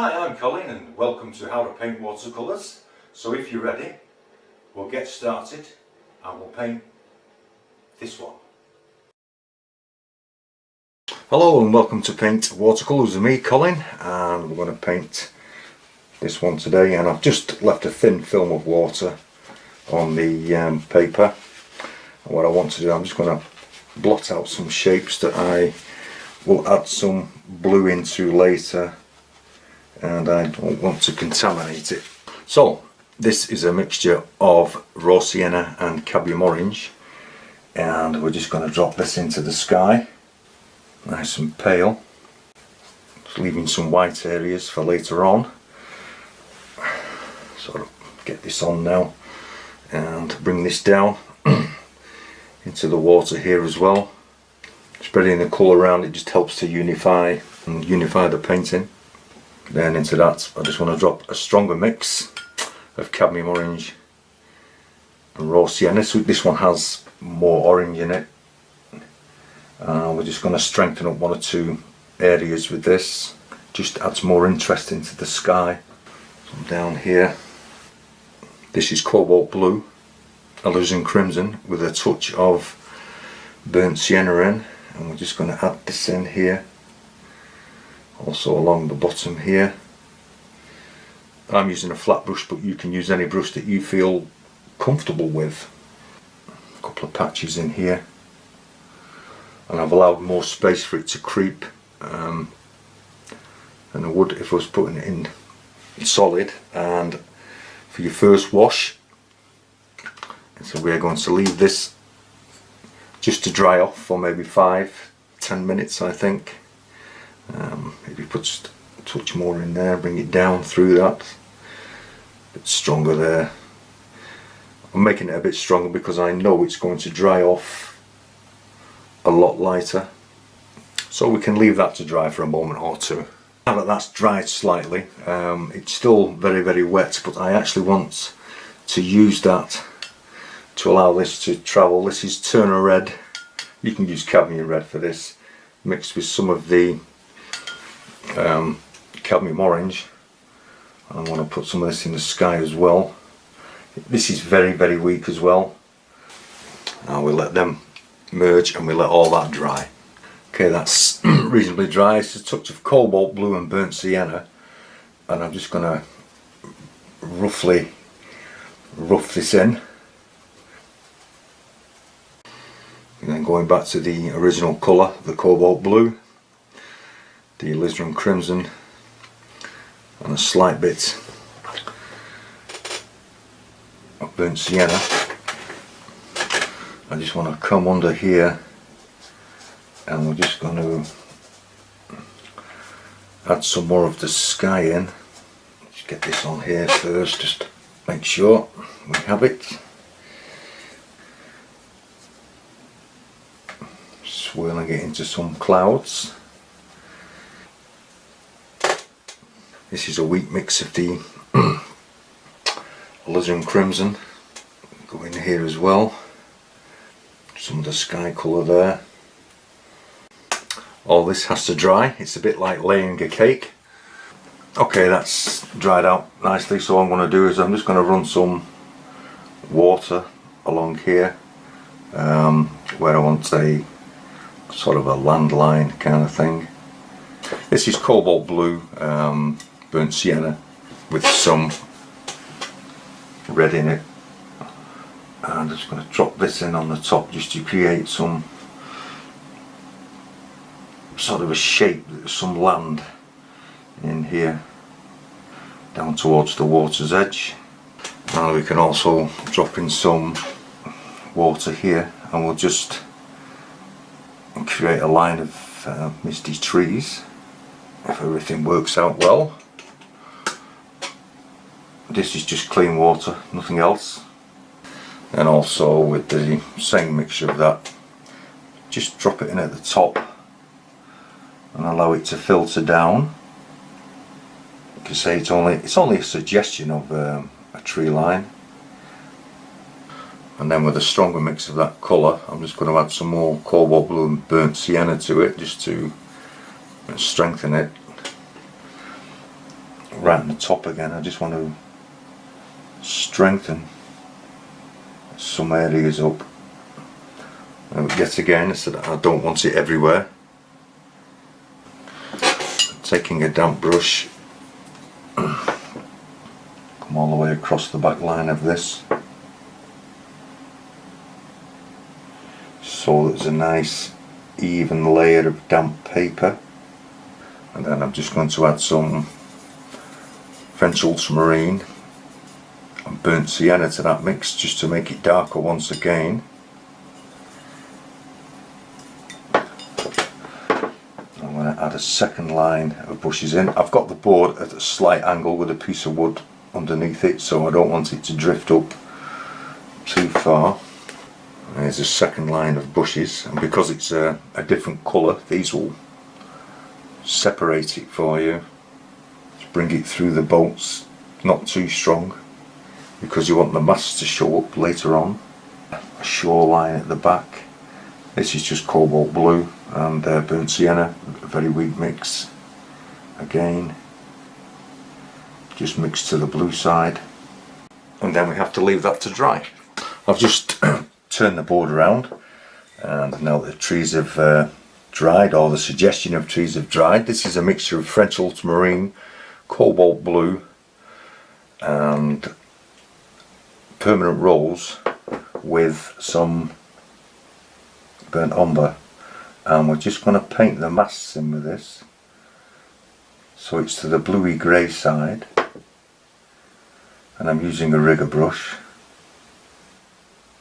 Hi, I'm Colin and welcome to How to Paint Watercolours. So if you're ready, we'll get started and we'll paint this one. Hello and welcome to Paint Watercolours with me, Colin, and we're going to paint this one today. And I've just left a thin film of water on the paper. And what I want to do, I'm just going to blot out some shapes that I will add some blue into later, and I don't want to contaminate it. So this is a mixture of raw sienna and cadmium orange, and we're just going to drop this into the sky nice and pale, just leaving some white areas for later on. Sort of get this on now and bring this down into the water here as well. Spreading the colour around, it just helps to unify the painting. Then into that I just want to drop a stronger mix of cadmium orange and raw sienna. So this one has more orange in it. We're just going to strengthen up one or two areas with this. Just adds more interest into the sky. So down here, this is cobalt blue, alizarin crimson with a touch of burnt sienna in. And we're just going to add this in here, also along the bottom here. I'm using a flat brush, but you can use any brush that you feel comfortable with. A couple of patches in here, and I've allowed more space for it to creep than I would if I was putting it in solid. And for your first wash, so we're going to leave this just to dry off for maybe 5-10 minutes, I think. Maybe put just a touch more in there, bring it down through that. A bit stronger there. I'm making it a bit stronger because I know it's going to dry off a lot lighter. So we can leave that to dry for a moment or two. Now that that's dried slightly, it's still very wet, but I actually want to use that to allow this to travel. This is Turner Red. You can use cadmium red for this, mixed with some of the cadmium orange. And I want to put some of this in the sky as well. This is very weak as well. Now we'll let them merge and we'll let all that dry. Okay, that's reasonably dry. It's a touch of cobalt blue and burnt sienna, and I'm just going to roughly rough this in. And then going back to the original colour, the cobalt blue, the alizarin crimson, and a slight bit of burnt sienna. I just want to come under here, and we're just going to add some more of the sky in. Let's get this on here first, just make sure we have it. Swirling it into some clouds. This is a weak mix of the alizarin crimson. Go in here as well. Some of the sky colour there. All this has to dry. It's a bit like laying a cake. Okay, that's dried out nicely. So what I'm going to do is I'm just going to run some water along here where I want a sort of a landline kind of thing. This is cobalt blue, burnt sienna with some red in it. And I'm just going to drop this in on the top just to create some sort of a shape, some land in here down towards the water's edge. Now we can also drop in some water here, and we'll just create a line of misty trees if everything works out well. This is just clean water, nothing else. And also with the same mixture of that, just drop it in at the top and allow it to filter down. You can say it's only a suggestion of a tree line. And then with a stronger mix of that colour, I'm just going to add some more cobalt blue and burnt sienna to it, just to strengthen it. brighten the top again. I just want to strengthen some areas up. And yet again, I said I don't want it everywhere. Taking a damp brush, come all the way across the back line of this, so there's a nice even layer of damp paper. And then I'm just going to add some French ultramarine and burnt sienna to that mix, just to make it darker once again. I'm going to add a second line of brushes in. I've got the board at a slight angle with a piece of wood underneath it, so I don't want it to drift up too far. There's a second line of brushes, and because it's a different colour, these will separate it for you. Just bring it through the bolts, not too strong, because you want the mass to show up later on. A shoreline at the back. This is just cobalt blue and burnt sienna, a very weak mix. Again, just mixed to the blue side, and then we have to leave that to dry. I've just turned the board around, and now the trees have dried, or the suggestion of trees have dried. This is a mixture of French ultramarine, cobalt blue and permanent rose with some burnt umber, and we're just going to paint the masts in with this, so it's to the bluey grey side, and I'm using a rigger brush.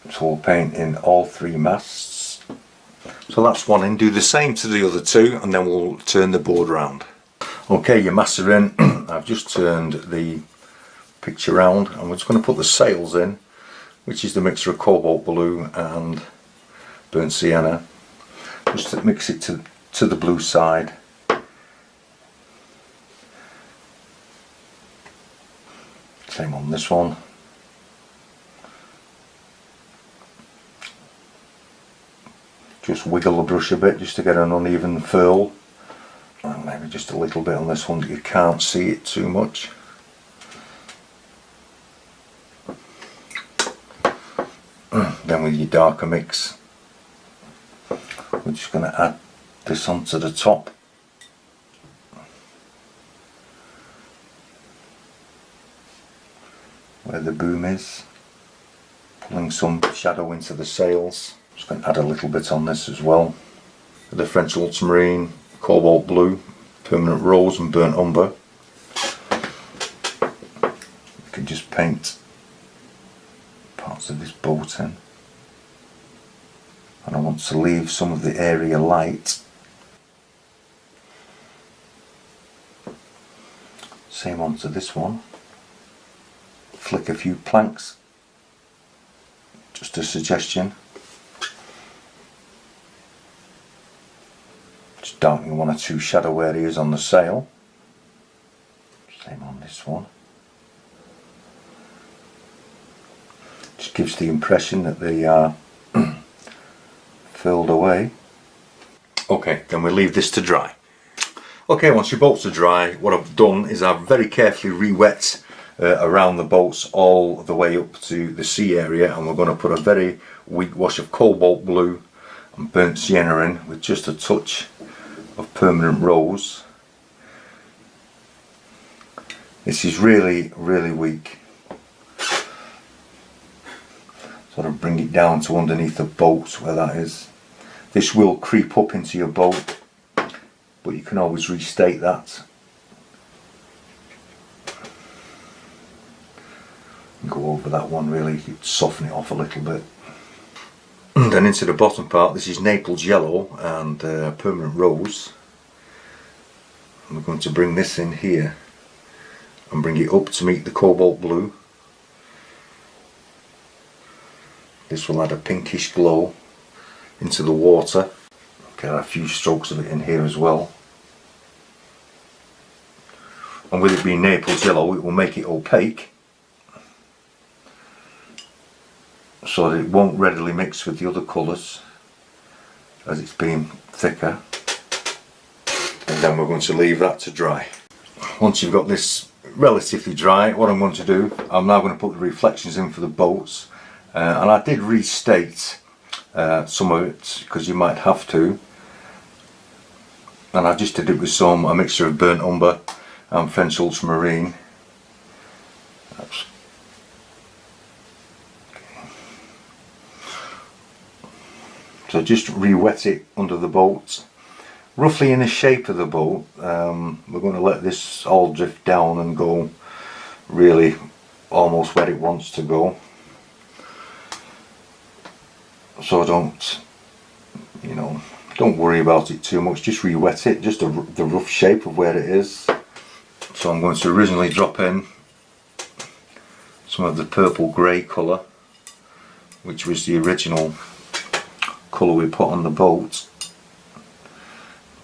So we'll paint in all three masts. So that's one in. Do the same to the other two, and then we'll turn the board around. Okay, your masts are in. I've just turned the picture round, and we're just going to put the sails in, which is the mixture of cobalt blue and burnt sienna. Just to mix it to the blue side. Same on this one. Just wiggle the brush a bit just to get an uneven furl, and maybe just a little bit on this one, you can't see it too much. Then with your darker mix, we're just going to add this onto the top. Where the boom is, pulling some shadow into the sails. Just going to add a little bit on this as well. The French ultramarine, cobalt blue, permanent rose and burnt umber. You can just paint parts of this boat in. And I want to leave some of the area light. Same onto this one. Flick a few planks. Just a suggestion. Just darkening one or two shadow areas on the sail. Same on this one. Just gives the impression that they are filled away. Okay, then we'll leave this to dry. Okay, once your bolts are dry, what I've done is I've very carefully re-wet around the bolts all the way up to the sea area, and we're going to put a very weak wash of cobalt blue and burnt sienna in with just a touch of permanent rose. This is really weak. Sort of bring it down to underneath the bolts where that is. This will creep up into your boat, but you can always restate that. Go over that one, really soften it off a little bit. And then into the bottom part, this is Naples yellow and permanent rose. And we're going to bring this in here and bring it up to meet the cobalt blue. This will add a pinkish glow into the water. Get a few strokes of it in here as well. And with it being Naples yellow, it will make it opaque, so that it won't readily mix with the other colours as it's being thicker. And then we're going to leave that to dry. Once you've got this relatively dry. What I'm going to do, I'm now going to put the reflections in for the boats, and I did restate some of it because you might have to, and I just did it with a mixture of burnt umber and French ultramarine. So just re-wet it under the boat, roughly in the shape of the boat. We're going to let this all drift down and go really almost where it wants to go. So don't worry about it too much, just re-wet it, just the rough shape of where it is. So I'm going to originally drop in some of the purple grey colour, which was the original colour we put on the boat.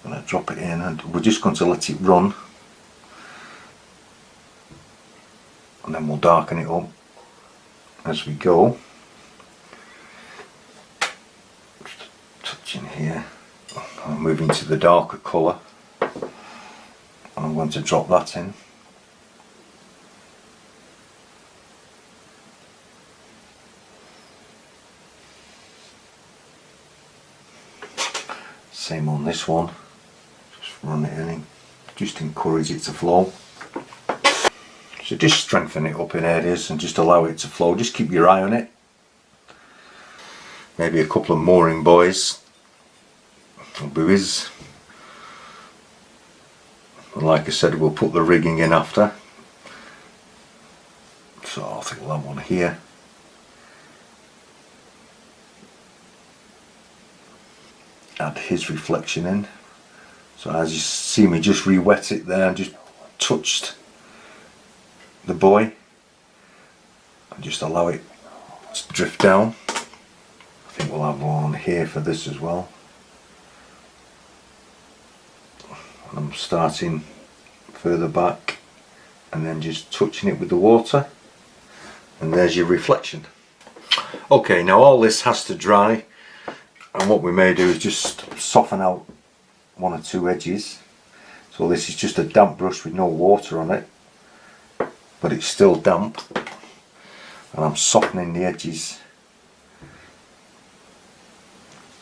I'm going to drop it in and we're just going to let it run, and then we'll darken it up as we go. Just a touch in here. I'm moving to the darker colour, and I'm going to drop that in. Same on this one, just run it in, just encourage it to flow. So just strengthen it up in areas and just allow it to flow, just keep your eye on it. Maybe a couple of mooring buoys or buoys. And like I said, we'll put the rigging in after. So I think we'll have one here. Add his reflection in. So as you see me just re-wet it there and just touched the buoy and just allow it to drift down. I think we'll have one here for this as well. I'm starting further back and then just touching it with the water, and there's your reflection. Okay, now all this has to dry, and what we may do is just soften out one or two edges. So this is just a damp brush with no water on it, but it's still damp, and I'm softening the edges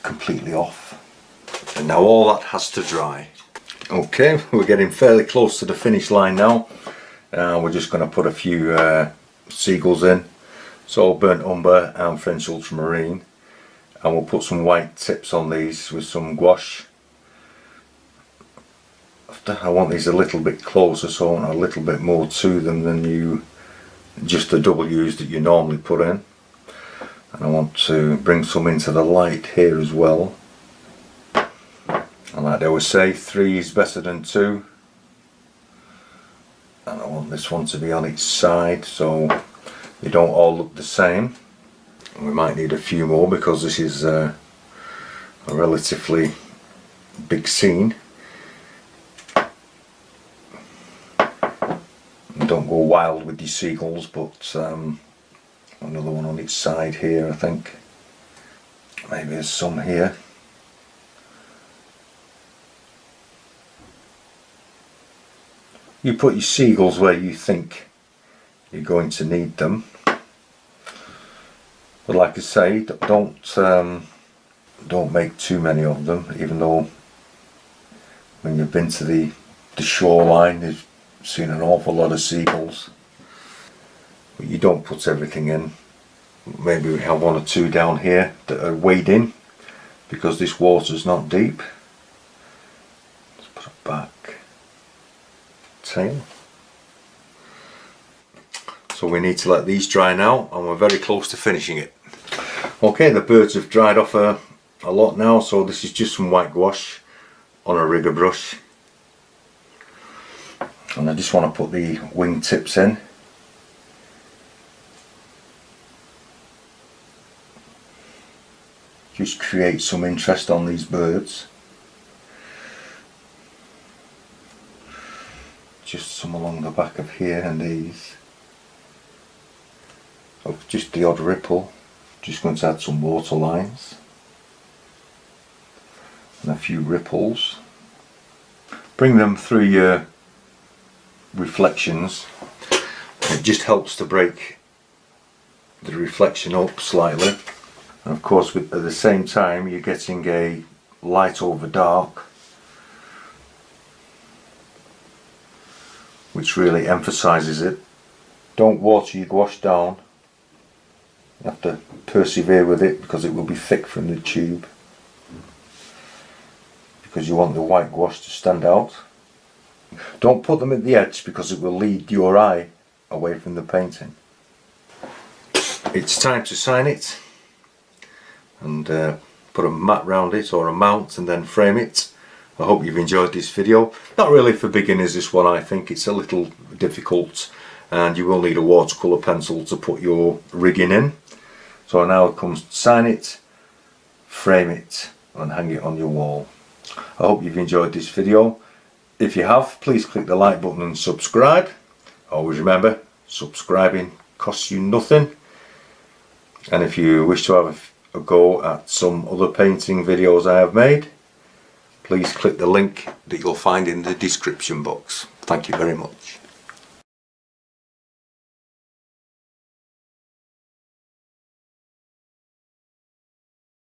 completely off. And now all that has to dry. Okay, we're getting fairly close to the finish line now. We're just going to put a few seagulls in, so burnt umber and French ultramarine, and we'll put some white tips on these with some gouache. I want these a little bit closer, so I want a little bit more to them than just the W's that you normally put in. And I want to bring some into the light here as well. And like they always say, 3 is better than 2. And I want this one to be on its side so they don't all look the same. And we might need a few more because this is a relatively big scene. And don't go wild with your seagulls, but another one on its side here, I think. Maybe there's some here. You put your seagulls where you think you're going to need them. But like I say, don't make too many of them, even though when you've been to the shoreline you've seen an awful lot of seagulls. But you don't put everything in. Maybe we have 1 or 2 down here that are wading because this water's not deep. Let's put it back. Tail. So we need to let these dry now, and we're very close to finishing it. Okay, the birds have dried off a lot now, so this is just some white gouache on a rigger brush, and I just want to put the wing tips in. Just create some interest on these birds. Just some along the back of here and these. Oh, just the odd ripple. Just going to add some water lines and a few ripples. Bring them through your reflections It just helps to break the reflection up slightly. And of course, at the same time, you're getting a light over dark, which really emphasizes it. Don't water your gouache down. You have to persevere with it because it will be thick from the tube, because you want the white gouache to stand out. Don't put them at the edge because it will lead your eye away from the painting. It's time to sign it and put a mat round it, or a mount, and then frame it. I hope you've enjoyed this video. Not really for beginners, this one. I think it's a little difficult and you will need a watercolour pencil to put your rigging in. So now it comes to sign it, frame it and hang it on your wall. I hope you've enjoyed this video. If you have, please click the like button and subscribe. Always remember, subscribing costs you nothing. And if you wish to have a go at some other painting videos I have made, please click the link that you'll find in the description box. Thank you very much.